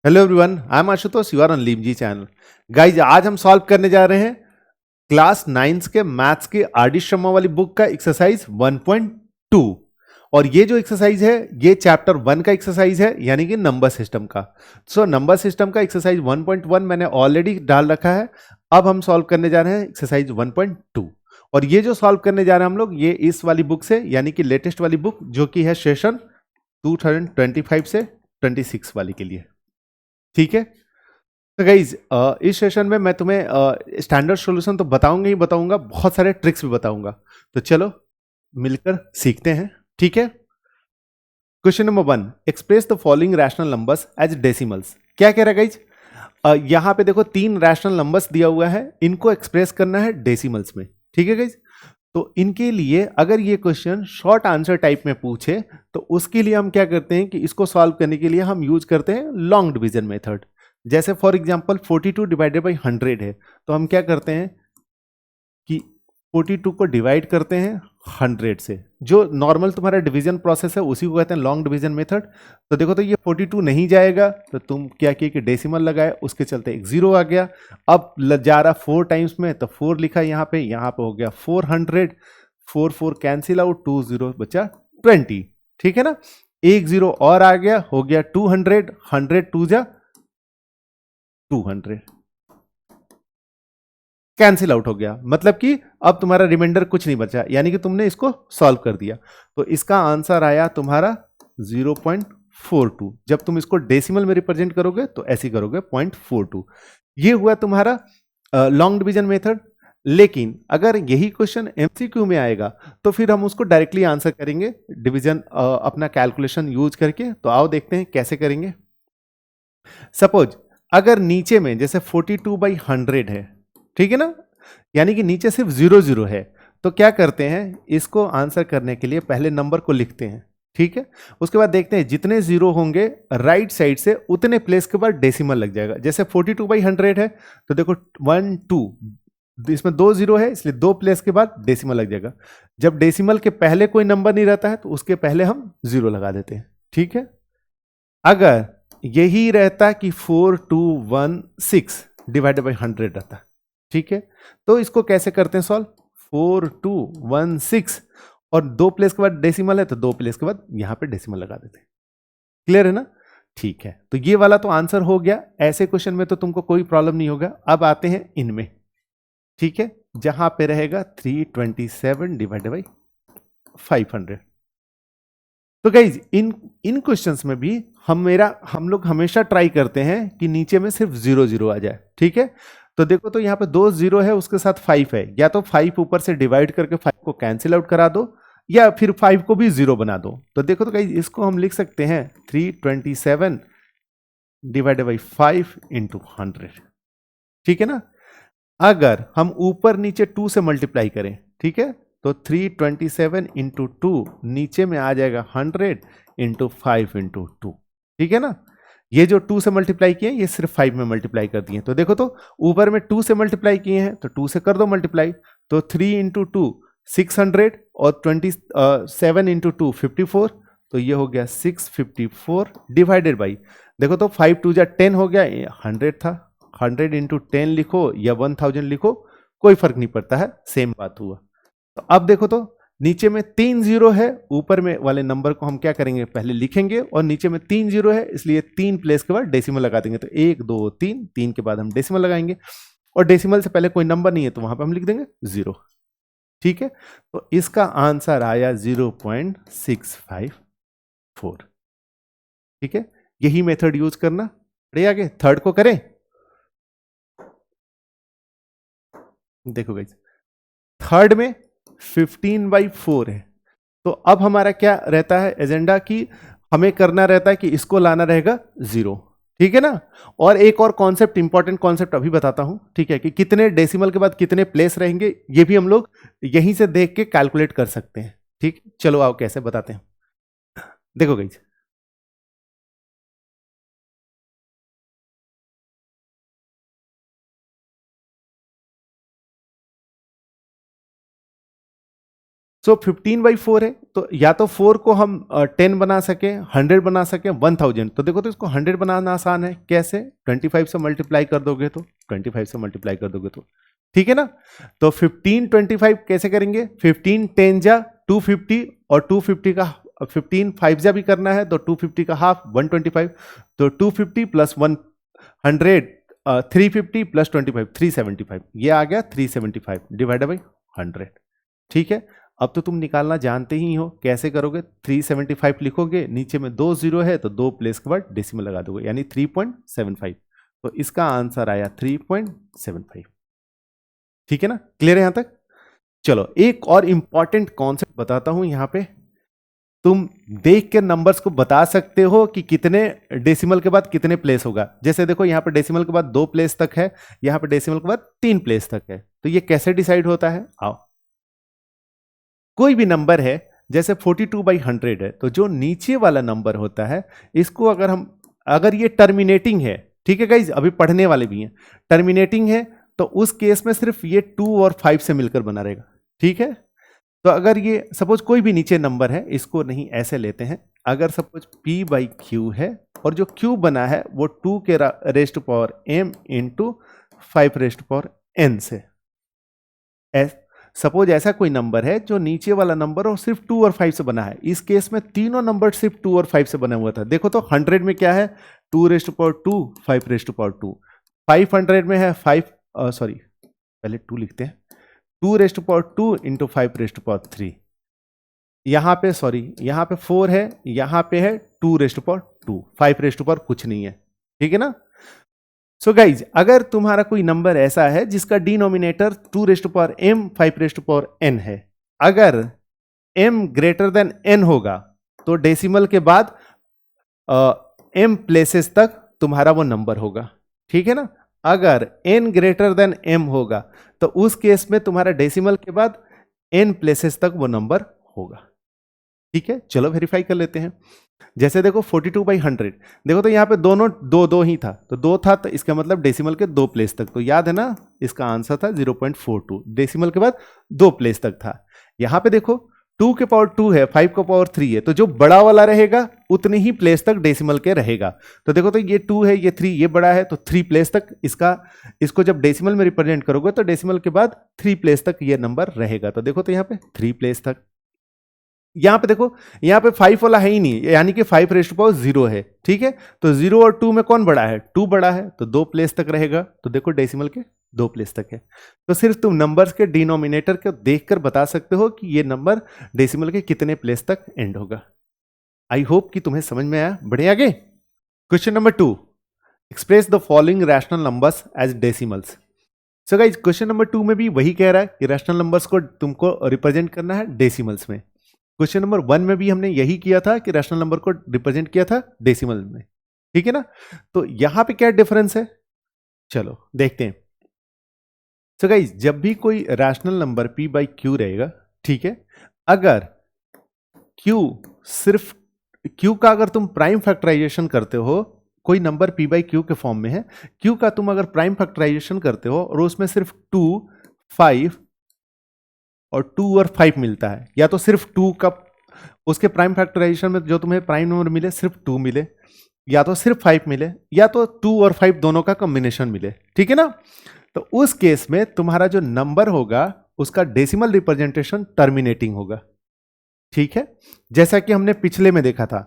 Hello everyone, I am Ashutosh, you are on लिमजी channel. Guys, आज हम सॉल्व करने जा रहे हैं क्लास 9 के मैथ्स के आर डी शर्मा वाली बुक का एक्सरसाइज 1.2। और ये जो एक्सरसाइज है ये चैप्टर 1 का एक्सरसाइज है, यानी कि नंबर सिस्टम का। सो नंबर सिस्टम का एक्सरसाइज 1.1 मैंने ऑलरेडी डाल रखा है। अब हम सॉल्व करने जा रहे हैं एक्सरसाइज 1.2। और ये जो सॉल्व करने जा रहे हैं हम लोग, ये इस वाली बुक से, यानी कि लेटेस्ट वाली बुक, जो कि है सेशन 2025 से 26 वाली के लिए। ठीक है। तो गाइज, इस सेशन में मैं तुम्हें स्टैंडर्ड सॉल्यूशन तो बताऊंगा ही बताऊंगा, बहुत सारे ट्रिक्स भी बताऊंगा। तो चलो मिलकर सीखते हैं। ठीक है। Question number 1, express the following rational numbers as decimals. क्या कह रहा है गाइज? यहां पे देखो 3 रैशनल नंबर्स दिया हुआ है, इनको एक्सप्रेस करना है डेसिमल्स में। ठीक है गाइज। तो इनके लिए अगर ये क्वेश्चन शॉर्ट आंसर टाइप में पूछे तो उसके लिए हम क्या करते हैं कि इसको सॉल्व करने के लिए हम यूज करते हैं लॉन्ग डिवीजन मेथड। जैसे फॉर एग्जांपल 42 डिवाइडेड बाई 100 है, तो हम क्या करते हैं कि 42 को डिवाइड करते हैं 100 से। जो नॉर्मल तुम्हारा डिवीजन प्रोसेस है उसी को कहते हैं लॉन्ग डिवीजन मेथड। तो देखो, तो ये 42 नहीं जाएगा, तो तुम क्या किए कि डेसिमल लगाए, उसके चलते एक जीरो आ गया। अब जा रहा 4 टाइम्स में, तो 4 लिखा यहाँ पे हो गया 400। 4 4 कैंसिल आउट, 2 जीरो बचा 20। ठीक है ना। एक जीरो और आ गया, हो गया 200। 100 2 जा 200, कैंसिल आउट हो गया। मतलब कि अब तुम्हारा रिमाइंडर कुछ नहीं बचा, यानी कि तुमने इसको सॉल्व कर दिया। तो इसका आंसर आया तुम्हारा 0.42। जब तुम इसको डेसिमल में रिप्रेजेंट करोगे तो ऐसे ही करोगे 0.42। ये हुआ तुम्हारा लॉन्ग डिवीजन मेथड। लेकिन अगर यही क्वेश्चन एमसीक्यू में आएगा तो फिर हम उसको डायरेक्टली आंसर करेंगे डिवीजन अपना कैलकुलेशन यूज करके। तो आओ देखते हैं कैसे करेंगे। सपोज अगर नीचे में जैसे 42/100 है, ठीक है ना, यानी कि नीचे सिर्फ जीरो जीरो है, तो क्या करते हैं, इसको आंसर करने के लिए पहले नंबर को लिखते हैं। ठीक है। उसके बाद देखते हैं जितने जीरो होंगे राइट साइड से उतने प्लेस के बाद डेसिमल लग जाएगा। जैसे 42/100 है, तो देखो 1 2, इसमें दो जीरो है, इसलिए दो प्लेस के बाद डेसिमल लग जाएगा। जब डेसिमल के पहले कोई नंबर नहीं रहता है तो उसके पहले हम जीरो लगा देते हैं। ठीक है। अगर यही रहता कि 4216 डिवाइडेड बाई 100 रहता, ठीक है, तो इसको कैसे करते हैं सॉल्व? 4216 और दो प्लेस के बाद डेसिमल है, तो दो प्लेस के बाद यहां पे डेसिमल लगा देते हैं। क्लियर है ना? ठीक है। तो ये वाला तो आंसर हो गया। ऐसे क्वेश्चन में तो तुमको कोई प्रॉब्लम नहीं होगा। अब आते हैं इनमें। ठीक है। जहां पे रहेगा 327 डिवाइडेड बाई 500। तो गाइज, इन इन क्वेश्चंस में भी हम लोग हमेशा ट्राई करते हैं कि नीचे में सिर्फ जीरो जीरो आ जाए। ठीक है। तो देखो, तो यहाँ पे दो जीरो है, उसके साथ 5 है, या तो 5 ऊपर से डिवाइड करके 5 को कैंसिल आउट करा दो, या फिर 5 को भी जीरो बना दो। तो देखो, तो गाइज इसको हम लिख सकते हैं 327 डिवाइडेड बाई 5 इंटू 100। ठीक है ना। अगर हम ऊपर नीचे 2 से मल्टीप्लाई करें, ठीक है, तो 327 इंटू टू, नीचे में आ जाएगा 100 इंटू 5 इंटू टू। ठीक है ना। ये जो 2 से मल्टीप्लाई किए ये सिर्फ 5 में मल्टीप्लाई कर दिए। तो देखो, तो ऊपर में 2 से मल्टीप्लाई किए हैं तो 2 से कर दो मल्टीप्लाई। तो 3 इंटू टू 600 और 27 इंटू टू 54। तो ये हो गया 654 डिवाइडेड बाई, देखो तो 5 2 जा 10 हो गया, 100 था। 100 इंटू 10 लिखो या 1000 लिखो, कोई फर्क नहीं पड़ता है, सेम बात हुआ। तो अब देखो, तो नीचे में 3 जीरो है, ऊपर में वाले नंबर को हम क्या करेंगे, पहले लिखेंगे, और नीचे में 3 जीरो है, इसलिए 3 प्लेस के बाद डेसिमल लगा देंगे। तो 1 2 3, 3 के बाद हम डेसिमल लगाएंगे, और डेसिमल से पहले कोई नंबर नहीं है तो वहां पर हम लिख देंगे जीरो। ठीक है। तो इसका आंसर आया 0.654। ठीक है। यही मेथड यूज करना। बढ़िया, आगे थर्ड को करें। देखो गाइस, थर्ड में 15/4 है। तो अब हमारा क्या रहता है एजेंडा, कि हमें करना रहता है कि इसको लाना रहेगा जीरो। ठीक है ना। और एक और कॉन्सेप्ट, इंपॉर्टेंट कॉन्सेप्ट अभी बताता हूं, ठीक है, कि कितने डेसिमल के बाद कितने प्लेस रहेंगे, ये भी हम लोग यहीं से देख के कैलकुलेट कर सकते हैं। ठीक, चलो आओ कैसे बताते हैं। देखो गाइस, सो 15/4 है, तो या तो 4 को हम 10 बना सके, 100 बना सके, 1000। तो देखो तो इसको 100 बनाना आसान है, कैसे? 25 से मल्टीप्लाई कर दोगे तो, 25 से मल्टीप्लाई कर दोगे तो, ठीक है ना। तो 15/25 कैसे करेंगे? 15 10 जा 250, और 250 का 15 5 जा भी करना है तो 250 का हाफ 125, तो 250 प्लस 100 350 प्लस 25 375, ये आ गया 375 डिवाइडेड बाई 100, ठीक है। अब तो तुम निकालना जानते ही हो, कैसे करोगे? 375 लिखोगे, नीचे में 2 जीरो है तो 2 प्लेस के बाद डेसिमल लगा दोगे, यानी 3.75, तो इसका आंसर आया 3.75, ठीक है ना। क्लियर है यहां तक? चलो एक और इंपॉर्टेंट कॉन्सेप्ट बताता हूं, यहां पे तुम देख के नंबर्स को बता सकते हो कि कितने डेसिमल के बाद कितने प्लेस होगा। जैसे देखो यहां पे डेसिमल के बाद 2 प्लेस तक है, यहां पे डेसिमल के बाद 3 प्लेस तक है, तो ये कैसे डिसाइड होता है? आओ, कोई भी नंबर है, जैसे 42/100 है, तो जो नीचे वाला नंबर होता है, इसको अगर ये टर्मिनेटिंग है, ठीक है गाइज, अभी पढ़ने वाले भी हैं, टर्मिनेटिंग है तो उस केस में सिर्फ ये 2 और 5 से मिलकर बना रहेगा, ठीक है। तो अगर ये सपोज कोई भी नीचे नंबर है, इसको नहीं ऐसे लेते हैं, अगर सपोज p/q है और जो q बना है वो 2 के rest power m into 5 rest power n से, सपोज ऐसा कोई नंबर है जो नीचे वाला नंबर और सिर्फ 2 और 5 से बना है, इस केस में तीनों नंबर सिर्फ 2 और 5 से बना हुआ था। देखो तो 100 में क्या है? 2 रेस्ट पावर 2 5 रेस्ट पावर 2, 500 में है 5 सॉरी पहले 2 लिखते हैं, 2 rest power 2 into 5 rest power 3, यहां पे सॉरी यहां पे 4 है, यहां पे है 2 रेस्ट पावर 2, 5 रेस्ट पावर कुछ नहीं है, ठीक है ना। सो गाइज, अगर तुम्हारा कोई नंबर ऐसा है जिसका denominator 2 rest power m 5 rest power n है, अगर m ग्रेटर देन n होगा तो डेसिमल के बाद m प्लेसेस तक तुम्हारा वो नंबर होगा, ठीक है ना। अगर n ग्रेटर देन m होगा तो उस केस में तुम्हारा डेसिमल के बाद n प्लेसेस तक वो नंबर होगा, ठीक है। चलो वेरीफाई कर लेते हैं। जैसे देखो 42/100, देखो तो यहाँ पे दोनों 2 ही था, तो 2 था, तो इसका मतलब डेसिमल के 2 प्लेस तक, तो याद है ना, इसका आंसर था 0.42, डेसिमल के बाद 2 प्लेस तक था। यहाँ पे देखो 2 के पावर 2 है, 5 का पावर 3 है, तो जो बड़ा वाला रहेगा उतने ही प्लेस तक डेसिमल के रहेगा। तो देखो तो ये 2 है, ये 3, ये बड़ा है, तो 3 प्लेस तक इसको जब डेसिमल में रिप्रेजेंट करोगे तो डेसिमल के बाद 3 प्लेस तक ये नंबर रहेगा। तो देखो तो यहाँ पे 3 प्लेस तक, यहां पे देखो यहां पे 5 वाला है ही नहीं, यानी कि 5 रेस्ट पावर 0 है, ठीक है। तो 0 और 2 में कौन बड़ा है? 2 बड़ा है, तो 2 प्लेस तक रहेगा, तो देखो डेसिमल के 2 प्लेस तक है। तो सिर्फ तुम नंबर्स के डिनोमिनेटर को देखकर बता सकते हो कि ये नंबर डेसिमल के कितने प्लेस तक एंड होगा। आई होप कि तुम्हें समझ में आया। बढ़े आगे। Question number 2, express the following rational numbers as decimals. So guys, question number 2 में भी वही कह रहा है कि रैशनल नंबर्स को तुमको रिप्रेजेंट करना है डेसिमल्स में। क्वेश्चन नंबर 1 में भी हमने यही किया था कि रैशनल नंबर को रिप्रेजेंट किया था डेसिमल में, ठीक है ना। तो यहां पे क्या डिफरेंस है, चलो देखते हैं। सो गाइस, जब भी कोई रैशनल नंबर p/q रहेगा, ठीक है, अगर q सिर्फ q का अगर तुम प्राइम फैक्टराइजेशन करते हो, कोई नंबर p/q के फॉर्म में है, q का तुम अगर प्राइम फैक्टराइजेशन करते हो और उसमें सिर्फ 2 5 और 2 और 5 मिलता है, या तो सिर्फ 2 का उसके प्राइम फैक्टराइजेशन में जो तुम्हें प्राइम नंबर मिले सिर्फ 2 मिले, या तो सिर्फ 5 मिले, या तो 2 और 5 दोनों का कॉम्बिनेशन मिले, ठीक है ना। तो उस केस में तुम्हारा जो नंबर होगा उसका डेसिमल रिप्रेजेंटेशन टर्मिनेटिंग होगा, ठीक है। जैसा कि हमने पिछले में देखा था,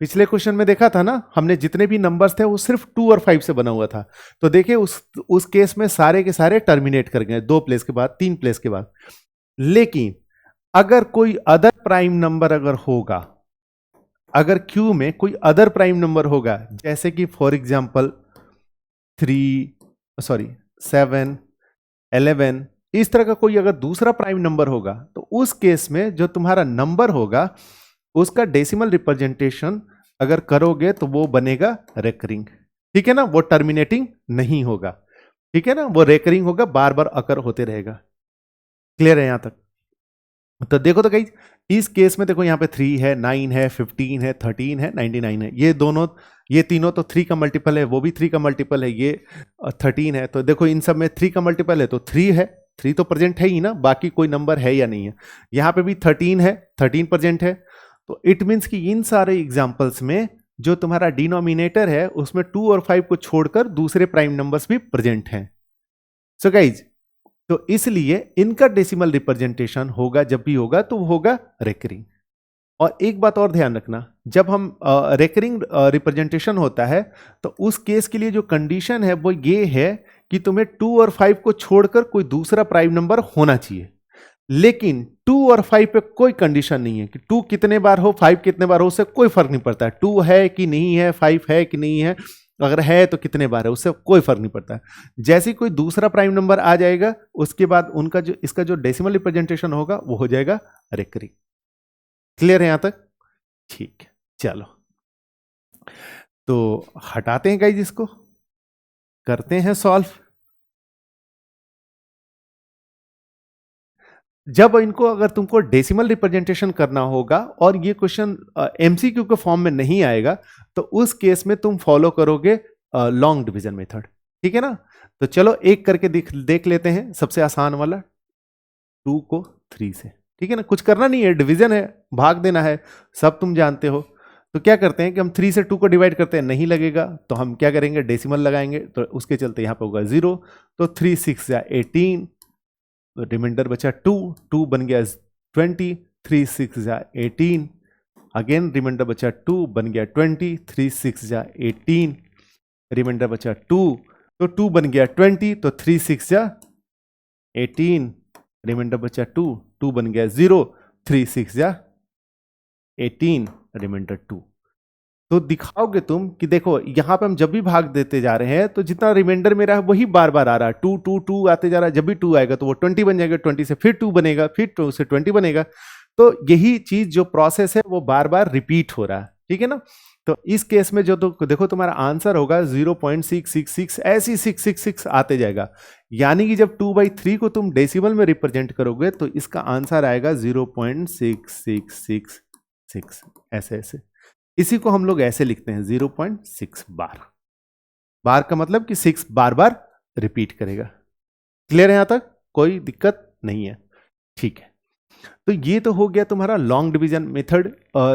पिछले क्वेश्चन में देखा था ना, हमने जितने भी नंबर्स थे वो सिर्फ 2 और 5 से बना हुआ था। तो देखिए उस केस में सारे के सारे टर्मिनेट कर गए 2 प्लेस के बाद, 3 प्लेस के बाद। लेकिन अगर कोई अदर प्राइम नंबर अगर होगा, अगर क्यू में कोई अदर प्राइम नंबर होगा, जैसे कि फॉर एग्जांपल 7 11, इस तरह का कोई अगर दूसरा प्राइम नंबर होगा, तो उस केस में जो तुम्हारा नंबर होगा उसका डेसिमल रिप्रेजेंटेशन अगर करोगे तो वो बनेगा रेकरिंग, ठीक है ना, वो टर्मिनेटिंग नहीं होगा, ठीक है ना, वो रेकरिंग होगा, बार बार अकर होते रहेगा। क्लियर है यहां तक? तो देखो तो गाइस, इस केस में देखो यहां पे 3 है, 9 है, 15 है, 13 है, 99 है, ये दोनों ये तीनों तो 3 का मल्टीपल है, वो भी 3 का मल्टीपल है, ये 13 है। तो देखो इन सब में 3 का मल्टीपल है तो 3 है, 3 तो प्रेजेंट है ही ना, बाकी कोई नंबर है या नहीं है। यहाँ पे भी 13 है, 13 प्रेजेंट है। तो इट मीन्स कि इन सारे एग्जाम्पल्स में जो तुम्हारा डिनोमिनेटर है उसमें 2 और 5 को छोड़कर दूसरे प्राइम नंबर्स भी प्रेजेंट हैं। सो गाइज, तो इसलिए इनका डेसिमल रिप्रेजेंटेशन होगा, जब भी होगा तो होगा रेकरिंग। और एक बात और ध्यान रखना, जब हम रेकरिंग रिप्रेजेंटेशन होता है तो उस केस के लिए जो कंडीशन है वो ये है कि तुम्हें 2 और 5 को छोड़कर कोई दूसरा प्राइम नंबर होना चाहिए। लेकिन 2 और 5 पे कोई कंडीशन नहीं है कि 2 कितने बार हो, 5 कितने बार हो, उससे कोई फर्क नहीं पड़ता है। 2 है कि नहीं है, 5 है कि नहीं है, अगर है तो कितने बार है, उससे कोई फर्क नहीं पड़ता है। जैसे कोई दूसरा प्राइम नंबर आ जाएगा उसके बाद उनका जो इसका जो डेसिमल रिप्रेजेंटेशन होगा वो हो जाएगा रेकरिंग। क्लियर है यहां तक? ठीक है, चलो तो हटाते हैं गाइस, इसको करते हैं सॉल्व। जब इनको अगर तुमको डेसिमल रिप्रेजेंटेशन करना होगा और ये क्वेश्चन एमसीक्यू के फॉर्म में नहीं आएगा तो उस केस में तुम फॉलो करोगे लॉन्ग डिवीजन मेथड। ठीक है ना? तो चलो एक करके देख लेते हैं। सबसे आसान वाला 2 को 3 से, ठीक है ना, कुछ करना नहीं है, डिवीजन है, भाग देना है, सब तुम जानते हो। तो क्या करते हैं कि हम 3 से 2 को डिवाइड करते हैं, नहीं लगेगा तो हम क्या करेंगे, डेसिमल लगाएंगे। तो उसके चलते यहाँ पे होगा 0, तो 3 6 या 18, तो रिमाइंडर बचा 2, 2 बन गया 20, 3 6 या 18, अगेन रिमाइंडर बचा 2 बन गया 20, 3 6 या 18, रिमाइंडर बचा 2, तो 2 बन गया 20, तो 3 6 या 18, रिमाइंडर बचा 2, 2 बन गया 0, 3 6 या 18, रिमाइंडर 2। तो दिखाओगे तुम कि देखो यहां पे हम जब भी भाग देते जा रहे हैं तो जितना रिमाइंडर मेरा है वही बार बार आ रहा है, 2 2 2 आते जा रहा है। जब भी 2 आएगा तो वो 20 बन जाएगा, 20 से फिर 2 बनेगा, फिर 2 से 20 बनेगा। तो यही चीज जो प्रोसेस है वो बार बार रिपीट हो रहा है। ठीक है ना? तो इस केस में जो तो देखो तुम्हारा आंसर होगा 0.666, ऐसी 666 आते जाएगा। यानी कि जब 2/3 को तुम डेसिमल में रिप्रेजेंट करोगे तो इसका आंसर आएगा 0.6666, ऐसे ऐसे। इसी को हम लोग ऐसे लिखते हैं 0.6 बार। बार का मतलब कि 6 बार बार रिपीट करेगा। क्लियर है यहां तक? कोई दिक्कत नहीं है? ठीक है, तो ये तो हो गया तुम्हारा लॉन्ग डिवीजन मेथड।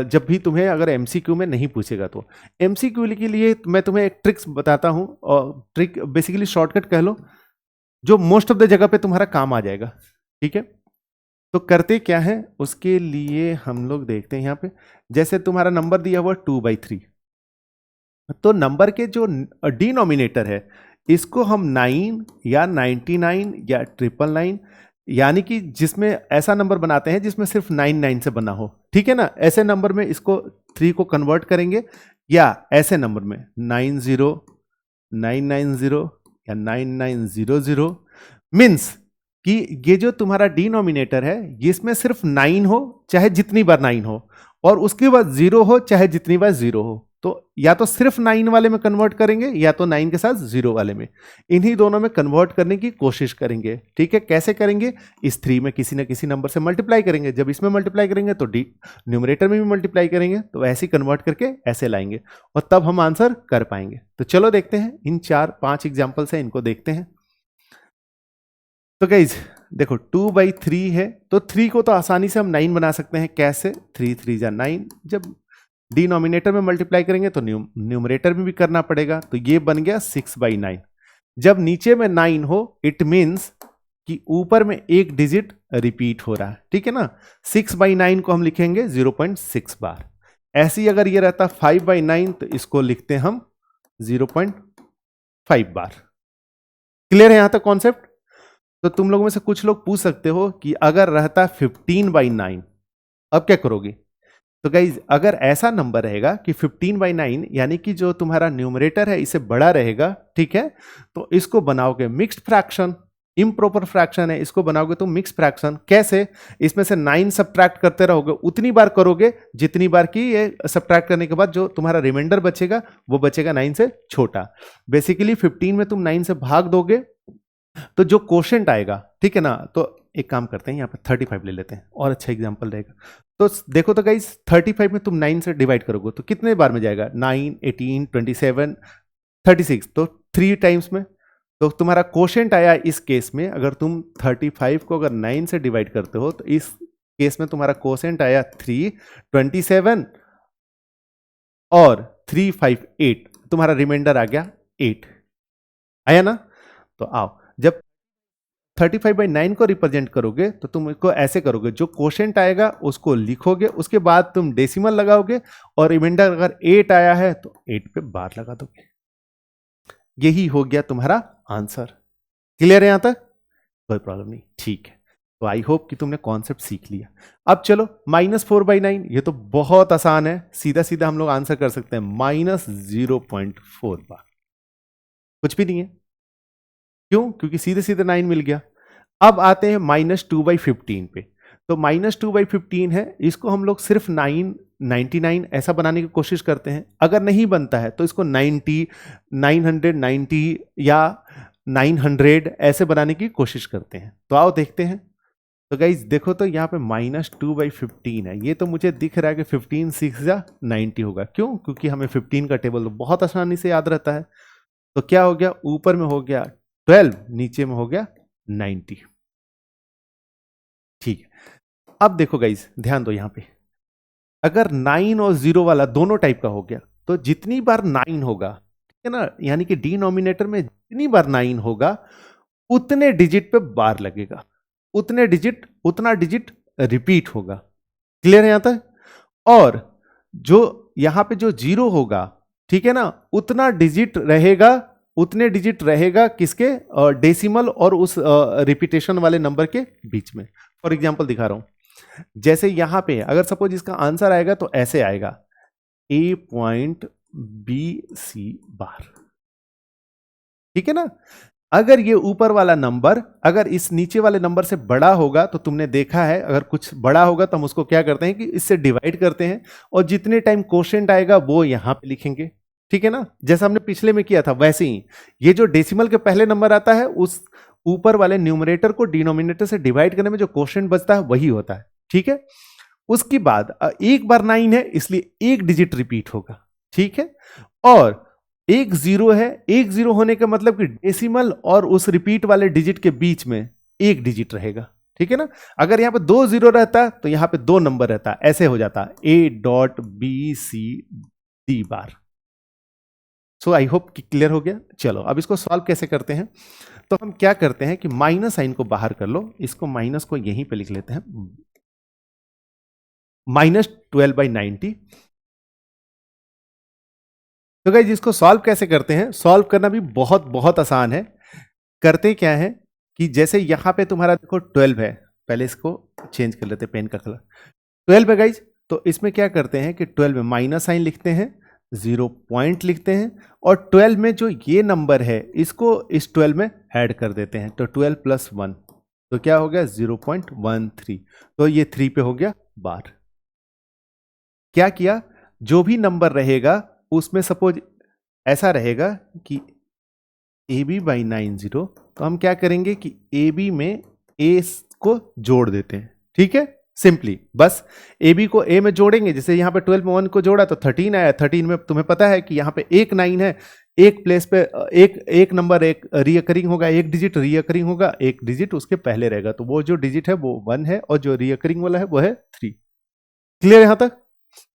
जब भी तुम्हें अगर एमसीक्यू में नहीं पूछेगा तो एमसीक्यू के लिए मैं तुम्हें एक ट्रिक्स बताता हूं, और ट्रिक बेसिकली शॉर्टकट कह लो, जो मोस्ट ऑफ द जगह पे तुम्हारा काम आ जाएगा। ठीक है, तो करते क्या है उसके लिए हम लोग देखते हैं यहां पे। जैसे तुम्हारा नंबर दिया हुआ 2/3, तो नंबर के जो डिनोमिनेटर है इसको हम 9 या 99 या 999, यानी कि जिसमें ऐसा नंबर बनाते हैं जिसमें सिर्फ 99 से बना हो। ठीक है ना? ऐसे नंबर में इसको 3 को कन्वर्ट करेंगे, या ऐसे नंबर में 90 990 या 9900, मीन्स कि ये जो तुम्हारा डिनोमिनेटर है इसमें सिर्फ 9 हो चाहे जितनी बार 9 हो, और उसके बाद 0 हो चाहे जितनी बार 0 हो। तो या तो सिर्फ 9 वाले में कन्वर्ट करेंगे या तो 9 के साथ 0 वाले में, इन्हीं दोनों में कन्वर्ट करने की कोशिश करेंगे। ठीक है, कैसे करेंगे? इस 3 में किसी ना किसी नंबर से मल्टीप्लाई करेंगे, जब इसमें मल्टीप्लाई करेंगे तो न्यूमरेटर में भी मल्टीप्लाई करेंगे, तो ऐसे कन्वर्ट करके ऐसे लाएंगे और तब हम आंसर कर पाएंगे। तो चलो देखते हैं, इन 4-5 एग्जाम्पल्स हैं, इनको देखते हैं। तो गाइज देखो 2/3 है, तो 3 को तो आसानी से हम 9 बना सकते हैं। कैसे? 3 3 या 9, जब डिनोमिनेटर में मल्टीप्लाई करेंगे तो न्यूमरेटर में भी करना पड़ेगा, तो ये बन गया 6/9। जब नीचे में 9 हो इट मीन्स कि ऊपर में एक डिजिट रिपीट हो रहा है। ठीक है ना? 6/9 को हम लिखेंगे 0.6 बार। ऐसे ही अगर ये रहता 5/9 तो इसको लिखते हम 0.5 बार। क्लियर है यहां तक कॉन्सेप्ट? तो तुम लोगों में से कुछ लोग पूछ सकते हो कि अगर रहता 15/9 अब क्या करोगे? तो गाइज अगर ऐसा नंबर रहेगा कि 15/9 यानी कि जो तुम्हारा न्यूमरेटर है इससे बड़ा रहेगा, ठीक है, तो इसको बनाओगे मिक्स्ड फ्रैक्शन। इम्प्रॉपर फ्रैक्शन है, इसको बनाओगे तो मिक्स्ड फ्रैक्शन। कैसे? इसमें से 9 सब्ट्रैक्ट करते रहोगे, उतनी बार करोगे जितनी बार की ये सब्ट्रैक्ट करने के बाद जो तुम्हारा रिमाइंडर बचेगा वो बचेगा 9 से छोटा। बेसिकली 15 में तुम 9 से भाग दोगे तो जो कोशेंट आएगा, ठीक है ना, तो एक काम करते हैं, यहाँ पे 35 ले लेते हैं और अच्छा एग्जाम्पल रहेगा। तो देखो तो गाइस 35 में तुम 9 से डिवाइड करोगे तो कितने बार में जाएगा, 9, 18, 27, 36, तो 3 टाइम्स में। तो तुम्हारा कोशेंट आया इस केस में, अगर तुम 35 को अगर 9 से डिवाइड करते हो तो इस केस में तुम्हारा कोशेंट आया 3, 27 और 3, 5, 8, तुम्हारा रिमाइंडर आ गया 8, आया ना। तो आओ, जब 35/9 को रिप्रेजेंट करोगे तो तुम इसको ऐसे करोगे, जो कोशेंट आएगा उसको लिखोगे, उसके बाद तुम डेसिमल लगाओगे और रिमाइंडर अगर 8 आया है तो 8 पे बार लगा दोगे। यही हो गया तुम्हारा आंसर। क्लियर है यहां तक? कोई प्रॉब्लम नहीं, ठीक है। तो आई होप कि तुमने कॉन्सेप्ट सीख लिया। अब चलो -4/9, ये तो बहुत आसान है, सीधा सीधा हम लोग आंसर कर सकते हैं, -0.4 बार। कुछ भी नहीं है, क्यों? क्योंकि सीधे सीधे 9 मिल गया। अब आते हैं -2/15 पे। तो -2/15 है, इसको हम लोग सिर्फ 9, 99 ऐसा बनाने की कोशिश करते हैं। अगर नहीं बनता है तो इसको 90, 990 या 900 ऐसे बनाने की कोशिश करते हैं। तो आओ देखते हैं। तो गाइज देखो, तो यहाँ पे -2/15 है, ये तो मुझे दिख रहा है कि 15 6 या 90 होगा। क्यों? क्योंकि हमें 15 का टेबल तो बहुत आसानी से याद रहता है। तो क्या हो गया, ऊपर में हो गया 12, नीचे में हो गया 90। ठीक है। अब देखो गाइज, ध्यान दो यहां पे, अगर 9 और 0 वाला दोनों टाइप का हो गया तो जितनी बार 9 होगा, ठीक है ना, यानी कि डिनोमिनेटर में जितनी बार 9 होगा उतने डिजिट पे बार लगेगा, उतना डिजिट रिपीट होगा। क्लियर है यहां तक? और जो यहां पे जो 0 होगा, ठीक है ना, उतने डिजिट रहेगा किसके, डेसिमल और उस रिपीटेशन वाले नंबर के बीच में। फॉर एग्जांपल दिखा रहा हूं, जैसे यहां पे अगर सपोज इसका आंसर आएगा तो ऐसे आएगा A.BC बार, ठीक है ना। अगर ये ऊपर वाला नंबर अगर इस नीचे वाले नंबर से बड़ा होगा तो तुमने देखा है, अगर कुछ बड़ा होगा तो हम उसको क्या करते हैं कि इससे डिवाइड करते हैं और जितने टाइम कोशेंट आएगा वो यहां पे लिखेंगे, ठीक है ना, जैसा हमने पिछले में किया था वैसे ही। ये जो डेसिमल के पहले नंबर आता है उस ऊपर वाले न्यूमरेटर को डिनोमिनेटर से डिवाइड करने में जो कोशेंट बचता है वही होता है, ठीक है। उसके बाद एक बार 9 है इसलिए एक डिजिट रिपीट होगा, ठीक है। और एक 0 है, एक 0 होने का मतलब कि डेसिमल और उस रिपीट वाले डिजिट के बीच में एक डिजिट रहेगा, ठीक है ना। अगर यहां पे 2 0 रहता तो यहां पे 2 नंबर रहता, ऐसे हो जाता A.BCD bar. So I hope कि क्लियर हो गया। चलो अब इसको सॉल्व कैसे करते हैं। तो हम क्या करते हैं कि माइनस साइन को बाहर कर लो, इसको माइनस को यहीं पे लिख लेते हैं, -12/90। तो गाइस इसको सॉल्व कैसे करते हैं, सॉल्व करना भी बहुत बहुत आसान है। करते क्या है कि जैसे यहां पे तुम्हारा देखो 12 है, पहले इसको चेंज कर लेते हैं पेन का कलर, 12 है गाइज। तो इसमें क्या करते हैं कि 12 में माइनस साइन लिखते हैं, 0 पॉइंट लिखते हैं और 12 में जो ये नंबर है इसको इस 12 में ऐड कर देते हैं। तो 12 + 1 तो क्या हो गया 0.13, तो ये 3 पे हो गया बार। क्या किया, जो भी नंबर रहेगा उसमें सपोज ऐसा रहेगा कि AB/90, तो हम क्या करेंगे कि AB में A को जोड़ देते हैं, ठीक है। सिंपली बस AB को A में जोड़ेंगे, जैसे यहां पे 12 में 1 को जोड़ा तो 13 आया, 13 में तुम्हें पता है कि यहां पे एक 9 है, एक प्लेस पे एक नंबर एक रियकरिंग होगा, एक डिजिट रियकरिंग होगा, एक डिजिट उसके पहले रहेगा, तो वो जो डिजिट है वो 1 है और जो रियकरिंग वाला है वो है 3। क्लियर यहां तक?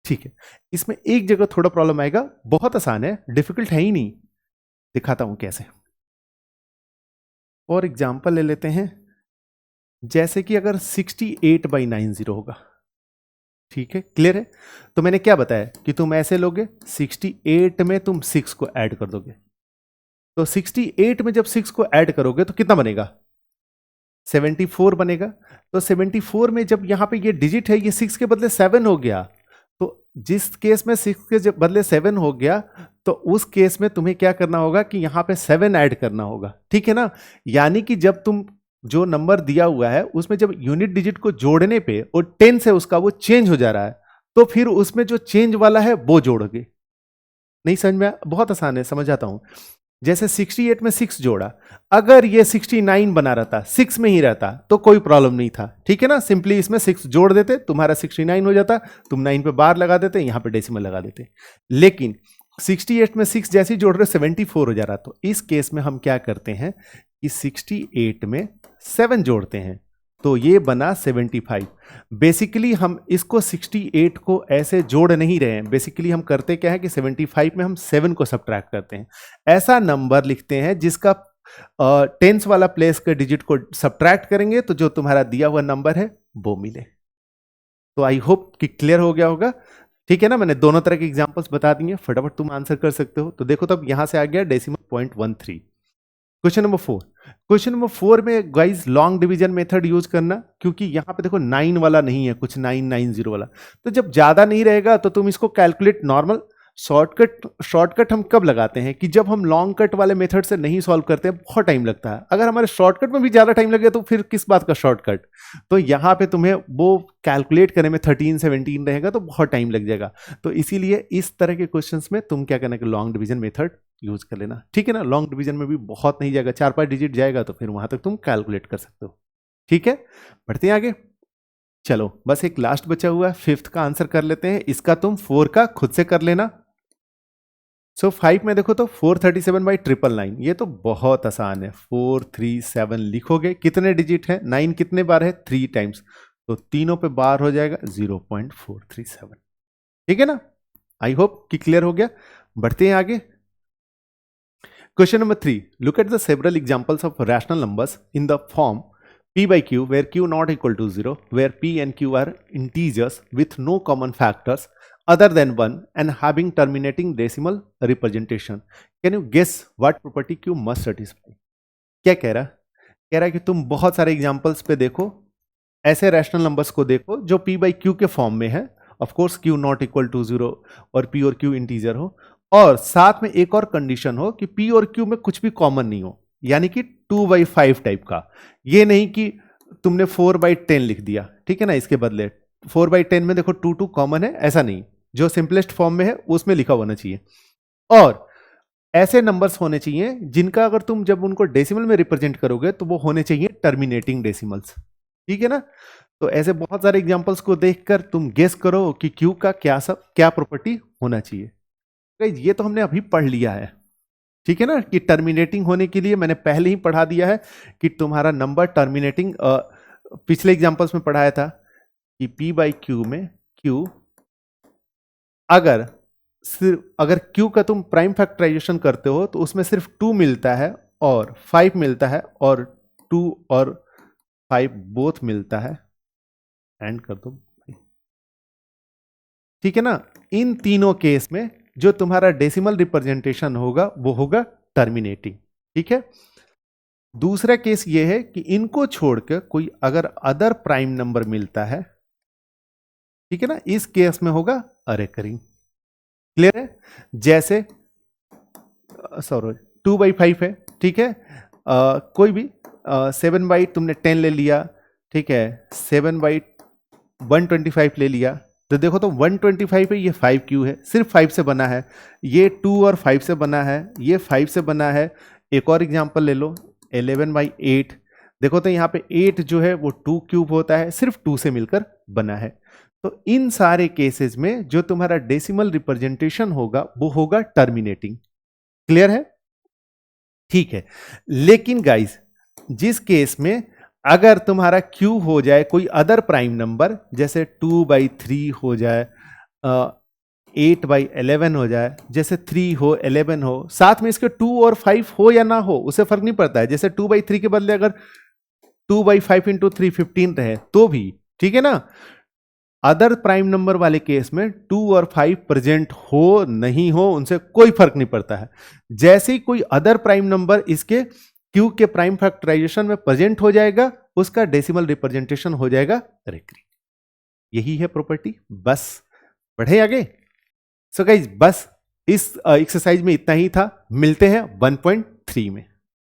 ठीक है। इसमें एक जगह थोड़ा प्रॉब्लम आएगा, बहुत आसान है, डिफिकल्ट है ही नहीं, दिखाता हूं कैसे। और एग्जांपल ले लेते हैं, जैसे कि अगर 68/90 होगा, ठीक है, क्लियर है। तो मैंने क्या बताया कि तुम ऐसे लोगे, 68 में तुम 6 को ऐड कर दोगे, तो 68 में जब 6 को ऐड करोगे तो कितना बनेगा, 74 बनेगा। तो 74 में जब यहां पे ये डिजिट है ये 6 के बदले 7 हो गया, तो जिस केस में 6 के बदले 7 हो गया तो उस केस में तुम्हें क्या करना होगा कि यहां पे 7 ऐड करना होगा, ठीक है ना। यानी कि जब तुम जो नंबर दिया हुआ है उसमें जब यूनिट डिजिट को जोड़ने पे और 10 से उसका वो चेंज हो जा रहा है, तो फिर उसमें जो चेंज वाला है वो जोड़ोगे। नहीं समझ में? बहुत आसान है, समझ आता हूं। जैसे 68 में 6 जोड़ा, अगर ये 69 बना रहता, 6 में ही रहता तो कोई प्रॉब्लम नहीं था, ठीक है ना। सिंपली इसमें 6 जोड़ देते, तुम्हारा 69 हो जाता, तुम 9 पे बार लगा देते, यहां पे डेसिमल लगा देते। लेकिन 68 में 6 जैसे ही जोड़ रहे 74 हो जा रहा, तो इस केस में हम क्या करते हैं कि 68 में 7 जोड़ते हैं, तो ये बना 75। बेसिकली हम इसको 68 को ऐसे जोड़ नहीं रहे हैं, बेसिकली हम करते क्या है कि 75 में हम 7 को सब्ट्रैक्ट करते हैं, ऐसा नंबर लिखते हैं जिसका टेंस वाला प्लेस के डिजिट को सब्ट्रैक्ट करेंगे तो जो तुम्हारा दिया हुआ नंबर है वो मिले। तो आई होप कि क्लियर हो गया होगा, ठीक है ना। मैंने दोनों तरह के एग्जांपल्स बता दिए, फटाफट तुम आंसर कर सकते हो। तो देखो तब यहां से आ गया decimal point 13। Question number 4, question number 4 में guys long division method use करना, क्योंकि यहां पे देखो 9 वाला नहीं है, कुछ 990 वाला, तो जब ज्यादा नहीं रहेगा तो तुम इसको कैलकुलेट नॉर्मल शॉर्टकट हम कब लगाते हैं कि जब हम लॉन्ग कट वाले मेथड से नहीं सॉल्व करते हैं, बहुत टाइम लगता है। अगर हमारे शॉर्टकट में भी ज्यादा टाइम लगे तो फिर किस बात का शॉर्टकट। तो यहां पे तुम्हें वो कैलकुलेट करने में 13 17 रहेगा तो बहुत टाइम लग जाएगा। तो इसीलिए इस तरह के क्वेश्चंस में तुम क्या करना कि लॉन्ग डिवीजन मेथड यूज कर लेना, ठीक है ना। लॉन्ग डिवीजन में भी बहुत नहीं जाएगा, 4-5 डिजिट जाएगा तो फिर वहां तक तुम कैलकुलेट कर सकते हो, ठीक है। बढ़ते हैं आगे, चलो बस एक लास्ट बचा हुआ है, 5th का आंसर कर लेते हैं। इसका तुम 4 का खुद से कर लेना। सो 5 में देखो तो 437/999, ये तो बहुत आसान है। 437 लिखोगे, कितने डिजिट है, 9 कितने बार है, 3 टाइम्स, तो तीनों पे बार हो जाएगा 0.437, ठीक है ना। आई होप कि क्लियर हो गया। बढ़ते हैं आगे, question number 3, look at the several examples of rational numbers in the form p by q where q not equal to 0, where p and q are integers with no common factors other than 1 and having terminating decimal representation. Can you guess what property q must satisfy? क्या कह रहा है कि तुम बहुत सारे examples पे देखो, ऐसे रैशनल नंबर्स को देखो जो p by q के फॉर्म में है, of course q not equal to 0 और p और q इंटीजर हो, और साथ में एक और कंडीशन हो कि p और q में कुछ भी कॉमन नहीं हो, यानी कि 2/5 टाइप का। ये नहीं कि तुमने 4/10 लिख दिया, ठीक है ना, इसके बदले 4/10 में देखो 2 कॉमन है, ऐसा नहीं, जो सिंपलेस्ट फॉर्म में है उसमें लिखा होना चाहिए। और ऐसे नंबर्स होने चाहिए जिनका अगर तुम जब उनको डेसिमल में रिप्रेजेंट करोगे तो वो होने चाहिए टर्मिनेटिंग डेसिमल्स, ठीक है ना। तो ऐसे बहुत सारे एग्जांपल्स को देखकर तुम गेस करो कि क्यू का क्या प्रॉपर्टी होना चाहिए। ये तो हमने अभी पढ़ लिया है, ठीक है ना, कि टर्मिनेटिंग होने के लिए मैंने पहले ही पढ़ा दिया है कि तुम्हारा नंबर टर्मिनेटिंग, पिछले एग्जांपल्स में पढ़ाया था कि p by q में q अगर q का तुम प्राइम फैक्टराइजेशन करते हो तो उसमें सिर्फ 2 मिलता है और 5 मिलता है, और 2 और 5 बोथ मिलता है, एंड कर दो, ठीक है ना। इन तीनों केस में जो तुम्हारा डेसिमल रिप्रेजेंटेशन होगा वो होगा टर्मिनेटिंग, ठीक है। दूसरा केस ये है कि इनको छोड़कर कोई अगर अदर प्राइम नंबर मिलता है, ठीक है ना, इस केस में होगा अरेकरिंग, क्लियर है। जैसे 2/5 है, ठीक है, कोई भी 7/तुमने 10 ले लिया, ठीक है, 7/125 ले लिया, तो देखो तो 125 है, ये 5q है, सिर्फ 5 से बना है, ये 2 और 5 से बना है, ये 5 से बना है। एक और एग्जांपल ले लो 11/8, देखो तो यहाँ पे 8 जो है वो 2 क्यूब होता है, सिर्फ 2 से मिलकर बना है। तो इन सारे केसेस में जो तुम्हारा डेसिमल रिप्रेजेंटेशन होगा वो होगा टर्मिनेटिंग, क्लियर है, ठीक है। लेकिन गाइस जिस केस में अगर तुम्हारा q हो जाए कोई अदर प्राइम नंबर, जैसे 2/3 हो जाए, 8/11 हो जाए, जैसे 3 हो, 11 हो, साथ में इसके 2 और 5 हो या ना हो उससे फर्क नहीं पड़ता है। जैसे 2/3 के बदले अगर 2/5 × 3 15 रहे तो भी, ठीक है ना। अदर प्राइम नंबर वाले केस में 2 और 5 प्रेजेंट हो नहीं हो उनसे कोई फर्क नहीं पड़ता है। जैसे ही कोई अदर प्राइम नंबर इसके q के प्राइम फैक्टराइजेशन में प्रेजेंट हो जाएगा, उसका डेसिमल रिप्रेजेंटेशन हो जाएगा रेकरिंग। यही है प्रॉपर्टी, बस बढ़े आगे। सो गाइस बस इस एक्सरसाइज में इतना ही था, मिलते हैं 1.3 में।